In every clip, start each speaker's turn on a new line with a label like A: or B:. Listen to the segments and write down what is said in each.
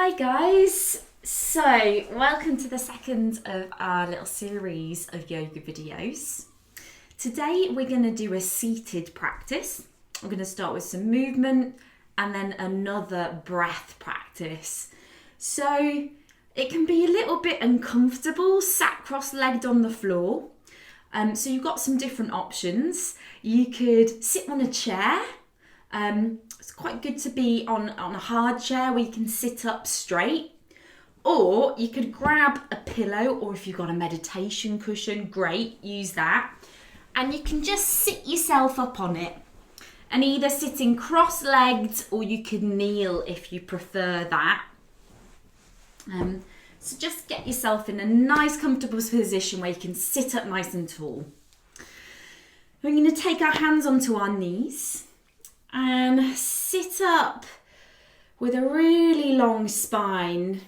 A: Hi guys! So, welcome to the second of our little series of yoga videos. Today we're going to do a seated practice. We're going to start with some movement and then another breath practice. So, it can be a little bit uncomfortable sat cross-legged on the floor. So you've got some different options. You could sit on a chair. It's quite good to be on a hard chair where you can sit up straight. Or you could grab a pillow, or if you've got a meditation cushion, great, use that. And you can just sit yourself up on it. And either sitting cross-legged or you could kneel if you prefer that. So just get yourself in a nice comfortable position where you can sit up nice and tall. We're going to take our hands onto our knees and sit up with a really long spine.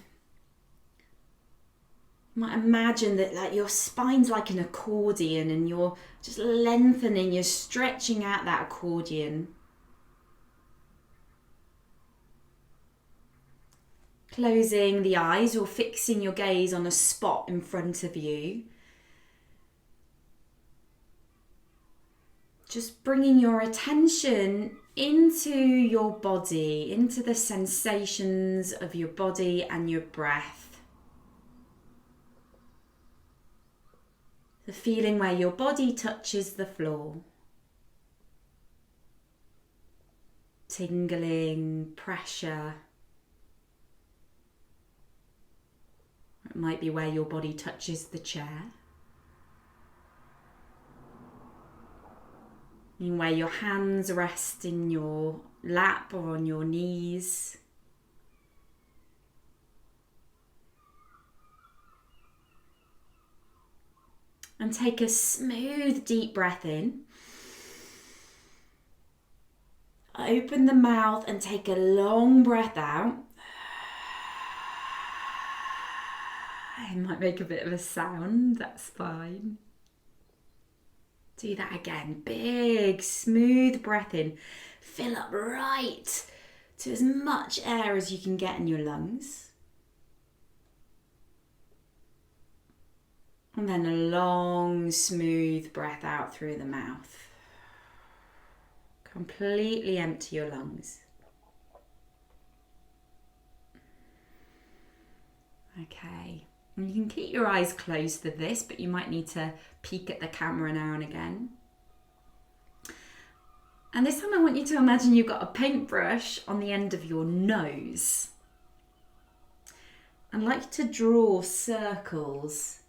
A: You might imagine that like your spine's like an accordion and you're just lengthening, you're stretching out that accordion. Closing the eyes or fixing your gaze on a spot in front of you. Just bringing your attention into your body, into the sensations of your body and your breath. The feeling where your body touches the floor. Tingling, pressure. It might be where your body touches the chair. And where your hands rest in your lap or on your knees. And take a smooth, deep breath in. Open the mouth and take a long breath out. It might make a bit of a sound, that's fine. Do that again. Big, smooth breath in. Fill up right to as much air as you can get in your lungs. And then a long, smooth breath out through the mouth. Completely empty your lungs. Okay. And you can keep your eyes closed for this, but you might need to peek at the camera now and again. And this time I want you to imagine you've got a paintbrush on the end of your nose. And like to draw circles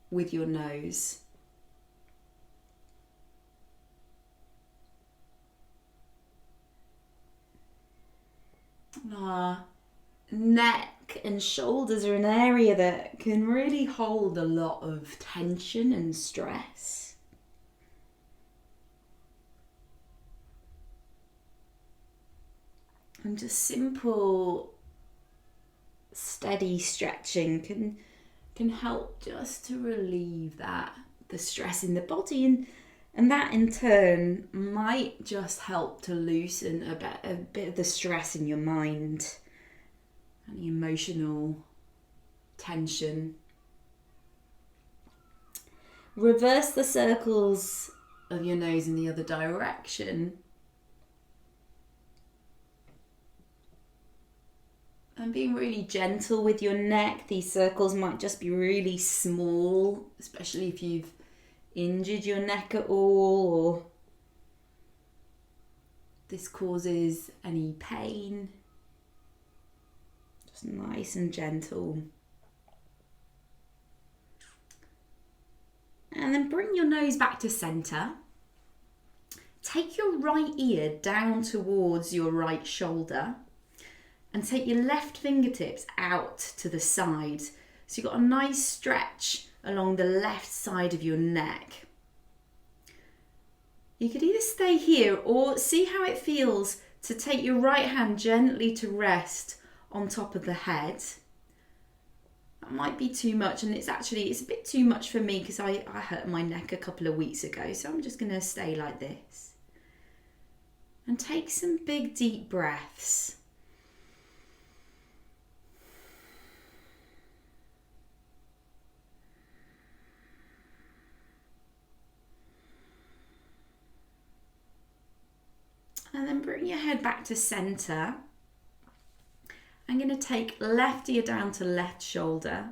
A: with your nose. Neck and shoulders are an area that can really hold a lot of tension and stress. And just simple, steady stretching can help just to relieve the stress in the body, and that in turn might just help to loosen a bit of the stress in your mind. Any emotional tension. Reverse the circles of your nose in the other direction. And being really gentle with your neck. These circles might just be really small, especially if you've injured your neck at all or this causes any pain. Nice and gentle. And then bring your nose back to centre. Take your right ear down towards your right shoulder and take your left fingertips out to the side. So you've got a nice stretch along the left side of your neck. You could either stay here or see how it feels to take your right hand gently to rest on top of the head. That might be too much, and it's a bit too much for me because I hurt my neck a couple of weeks ago, so I'm just going to stay like this. And take some big deep breaths. And then bring your head back to center. I'm going to take left ear down to left shoulder,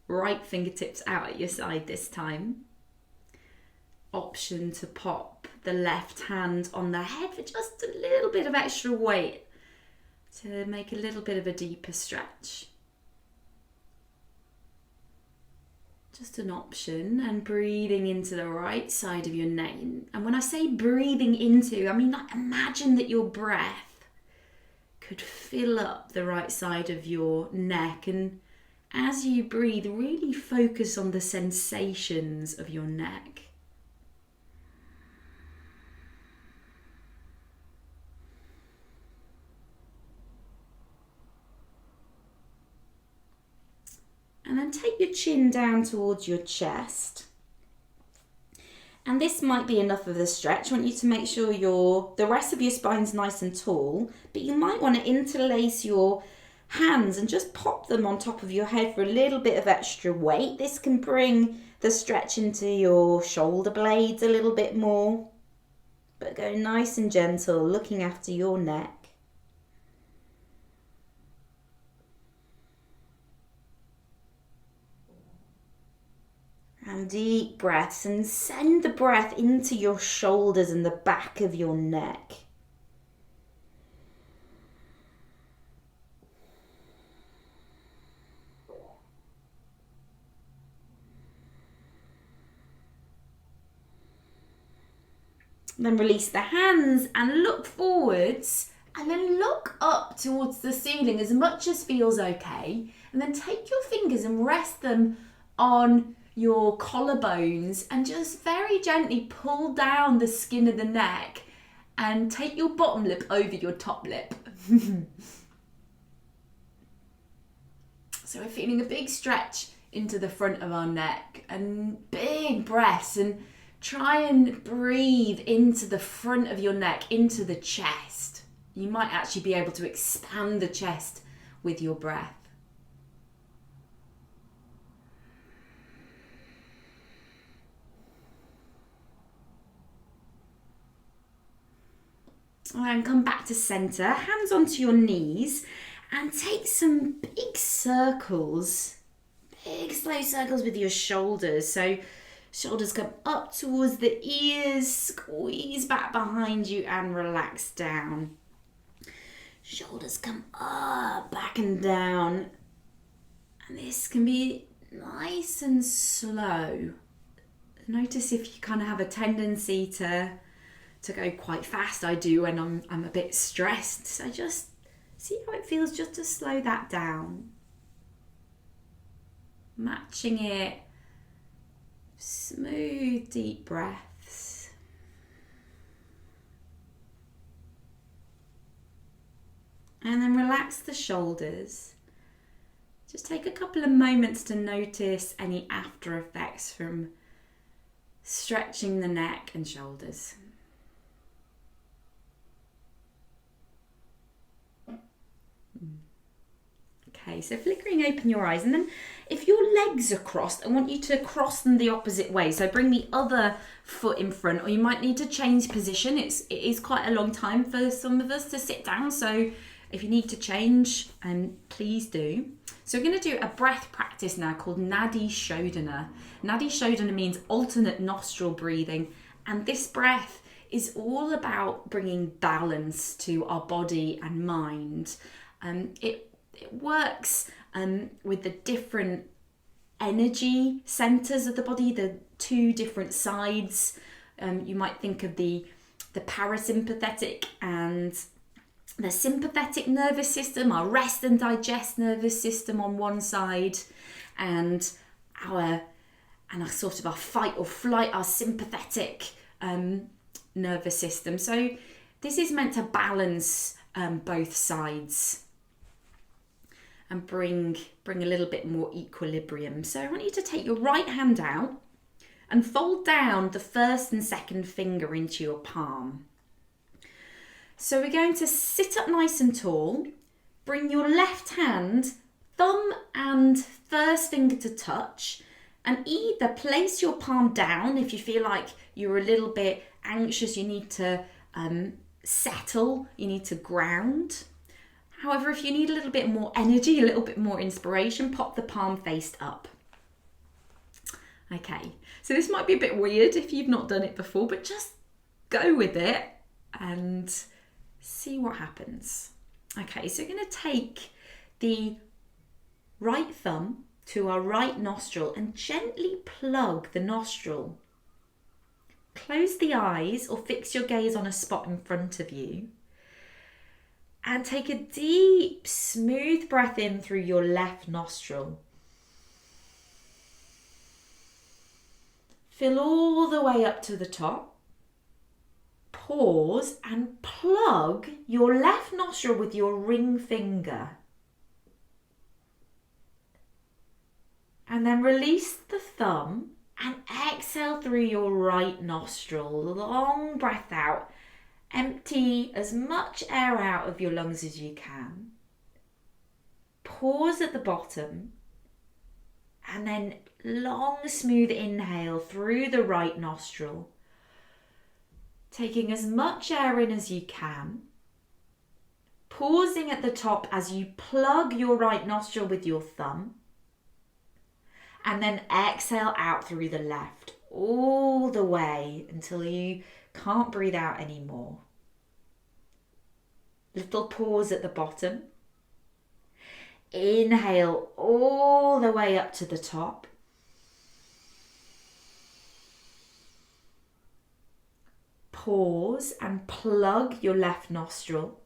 A: right fingertips out at your side this time. Option to pop the left hand on the head for just a little bit of extra weight to make a little bit of a deeper stretch. Just an option, and breathing into the right side of your neck. And when I say breathing into, I mean like imagine that your breath could fill up the right side of your neck, and as you breathe, really focus on the sensations of your neck. And then take your chin down towards your chest. And this might be enough of the stretch. I want you to make sure the rest of your spine's nice and tall, but you might want to interlace your hands and just pop them on top of your head for a little bit of extra weight. This can bring the stretch into your shoulder blades a little bit more, but go nice and gentle, looking after your neck. And deep breaths, and send the breath into your shoulders and the back of your neck. Then release the hands and look forwards, and then look up towards the ceiling as much as feels okay. And then take your fingers and rest them on your collarbones and just very gently pull down the skin of the neck and take your bottom lip over your top lip. So we're feeling a big stretch into the front of our neck and big breaths, and try and breathe into the front of your neck, into the chest. You might actually be able to expand the chest with your breath. And come back to center, hands onto your knees, and take some big circles, big slow circles with your shoulders. So shoulders come up towards the ears, squeeze back behind you and relax down. Shoulders come up, back and down. And this can be nice and slow. Notice if you kind of have a tendency to go quite fast. I do when I'm a bit stressed. So just see how it feels just to slow that down. Matching it. Smooth, deep breaths. And then relax the shoulders. Just take a couple of moments to notice any after effects from stretching the neck and shoulders. Okay, so flickering open your eyes, and then if your legs are crossed, I want you to cross them the opposite way. So bring the other foot in front, or you might need to change position. It is quite a long time for some of us to sit down, so if you need to change, please do. So we're going to do a breath practice now called Nadi Shodhana. Nadi Shodhana means alternate nostril breathing, and this breath is all about bringing balance to our body and mind. It works with the different energy centers of the body, the two different sides. You might think of the parasympathetic and the sympathetic nervous system, our rest and digest nervous system on one side, and our sort of our fight or flight, our sympathetic nervous system. So this is meant to balance both sides and bring a little bit more equilibrium. So I want you to take your right hand out and fold down the first and second finger into your palm. So we're going to sit up nice and tall, bring your left hand, thumb and first finger to touch, and either place your palm down if you feel like you're a little bit anxious, you need to settle, you need to ground. However, if you need a little bit more energy, a little bit more inspiration, pop the palm face up. Okay, so this might be a bit weird if you've not done it before, but just go with it and see what happens. Okay, so we're going to take the right thumb to our right nostril and gently plug the nostril. Close the eyes or fix your gaze on a spot in front of you and take a deep, smooth breath in through your left nostril. Fill all the way up to the top. Pause and plug your left nostril with your ring finger. And then release the thumb and exhale through your right nostril. Long breath out. Empty as much air out of your lungs as you can. Pause at the bottom. And then long, smooth inhale through the right nostril. Taking as much air in as you can. Pausing at the top as you plug your right nostril with your thumb. And then exhale out through the left, all the way until you can't breathe out anymore. Little pause at the bottom. Inhale all the way up to the top. Pause and plug your left nostril.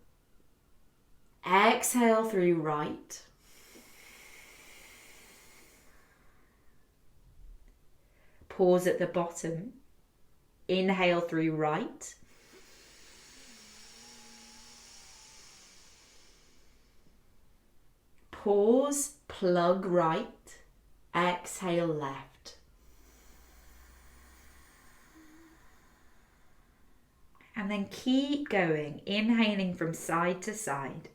A: Exhale through right. Pause at the bottom. Inhale through right. Pause, plug right. Exhale left. And then keep going, inhaling from side to side.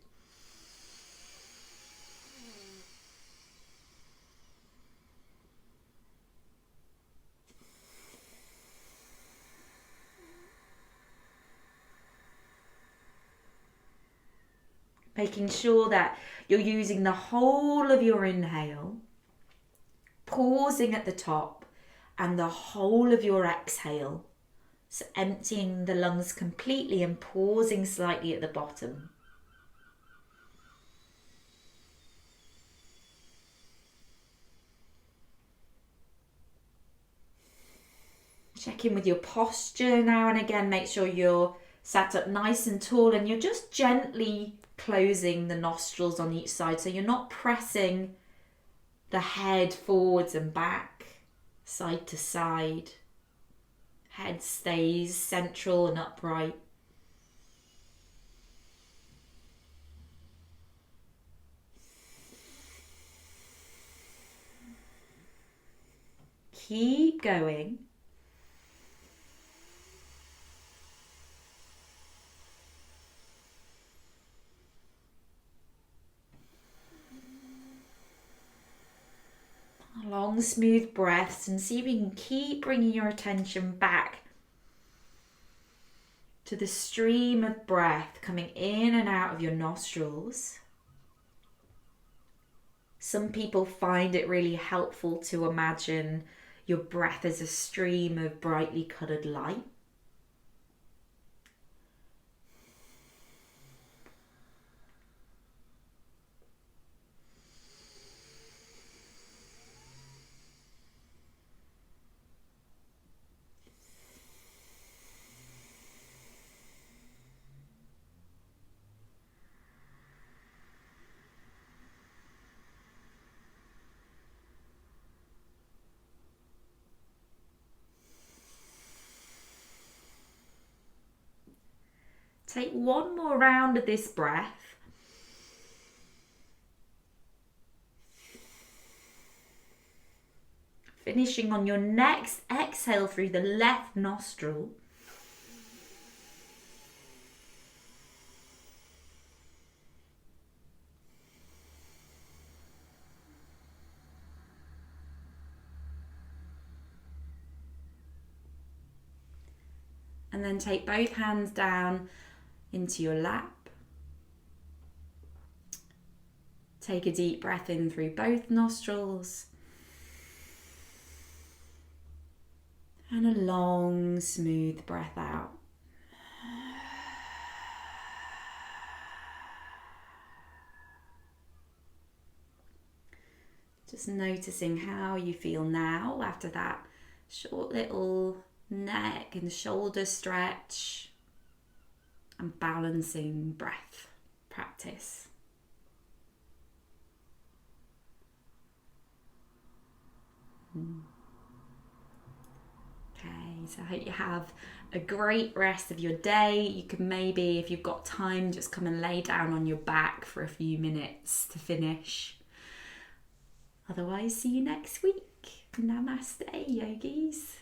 A: Making sure that you're using the whole of your inhale, pausing at the top, and the whole of your exhale. So emptying the lungs completely and pausing slightly at the bottom. Check in with your posture now and again. Make sure you're sat up nice and tall and you're just gently closing the nostrils on each side, so you're not pressing the head forwards and back, side to side. Head stays central and upright. Keep going. Long, smooth breaths, and see if you can keep bringing your attention back to the stream of breath coming in and out of your nostrils. Some people find it really helpful to imagine your breath as a stream of brightly coloured light. Take one more round of this breath. Finishing on your next exhale through the left nostril. And then take both hands down into your lap. Take a deep breath in through both nostrils. And a long, smooth breath out. Just noticing how you feel now after that short little neck and shoulder stretch and balancing breath practice. Okay, so I hope you have a great rest of your day. You can maybe, if you've got time, just come and lay down on your back for a few minutes to finish. Otherwise, see you next week. Namaste, yogis.